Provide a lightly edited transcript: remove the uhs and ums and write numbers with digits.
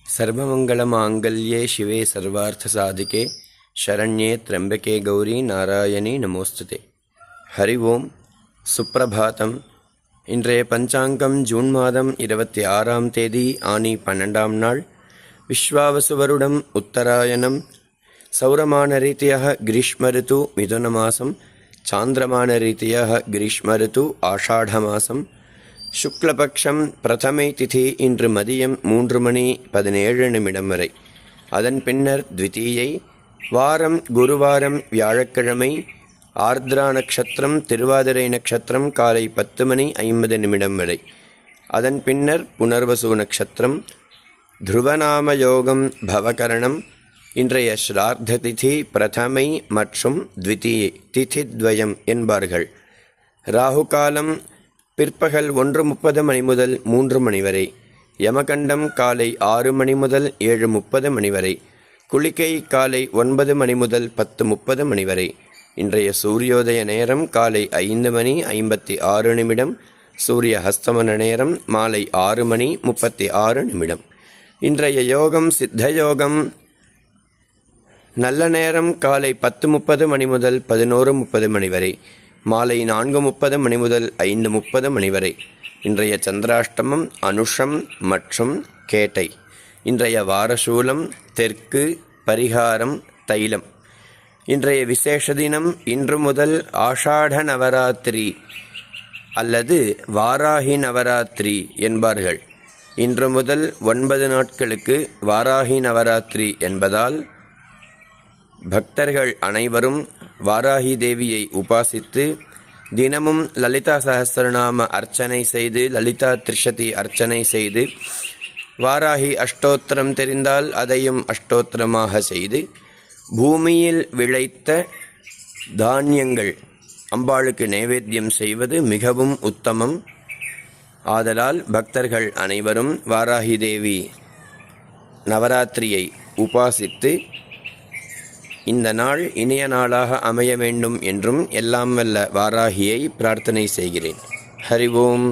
सर्वमंगलमांगल्ये शिवे सर्वार्थसाधिके शरण्ये त्र्यंबके गौरी नारायणी नमोस्तुते. हरि ओम. सुप्रभातम. இன்றைய பஞ்சாங்கம் ஜூன் மாதம் 26ஆம் தேதி ஆனி 12ஆம் நாள். விஸ்வாவசு வருடம் உத்தராயணம். சௌரமான ரீதியாக கிரீஷ்ம ரிது மிதுன மாசம். சாந்திரமான ரீதியாக கிரீஷ்ம ரிது ஆஷாட மாசம். சுக்லபக்ஷம் பிரதமை திதி இன்று மதியம் 3:17 வரை. அதன் பின்னர் த்விதீயை. வாரம் குருவாரம் வியாழக்கிழமை. ஆர்திரா நட்சத்திரம் திருவாதிரை நட்சத்திரம் காலை 10:50 வரை. அதன் பின்னர் புனர்வசு நட்சத்திரம். துருவநாம யோகம் பவகரணம். இன்றைய ஸ்ரார்த்த திதி பிரதமை மற்றும் த்விதீயை திதித்வயம் என்பார்கள். ராகு காலம் பிற்பகல் 1:30 முதல் 3 வரை. யமகண்டம் காலை 6 முதல் 7:30 வரை. குளிகை காலை 9 முதல் 10:30 வரை. இன்றைய சூரியோதய நேரம் காலை 5:56. சூரிய ஹஸ்தமன நேரம் மாலை 6:36. இன்றைய யோகம் சித்த யோகம். நல்ல நேரம் காலை 10:30 முதல் 11:30 வரை. மாலை 4:30 முதல் 5:30 வரை. இன்றைய சந்திராஷ்டமம் அனுஷம் மற்றும் கேட்டை. இன்றைய வாரசூலம் தெற்கு. பரிகாரம் தைலம். இன்றைய விசேஷ தினம் இன்று முதல் ஆஷாட நவராத்திரி அல்லது வாராகி நவராத்திரி என்பார்கள். இன்று முதல் 9 நாட்களுக்கு வாராகி நவராத்திரி என்பதால் பக்தர்கள் அனைவரும் வாராகி தேவியை உபாசித்து தினமும் லலிதா சஹஸ்ரநாம அர்ச்சனை செய்து லலிதா திரிஷதி அர்ச்சனை செய்து வாராகி அஷ்டோத்திரம் தெரிந்தால் அதையும் அஷ்டோத்திரமாக செய்து பூமியில் விளைத்த தானியங்கள் அம்பாளுக்கு நைவேத்தியம் செய்வது மிகவும் உத்தமம். ஆதலால் பக்தர்கள் அனைவரும் வாராகி தேவி நவராத்திரியை உபாசித்து இந்த நாள் இனிய நாளாக அமைய வேண்டும் என்றும் எல்லாம் வல்ல வாராகியை பிரார்த்தனை செய்கிறேன். ஹரி ஓம்.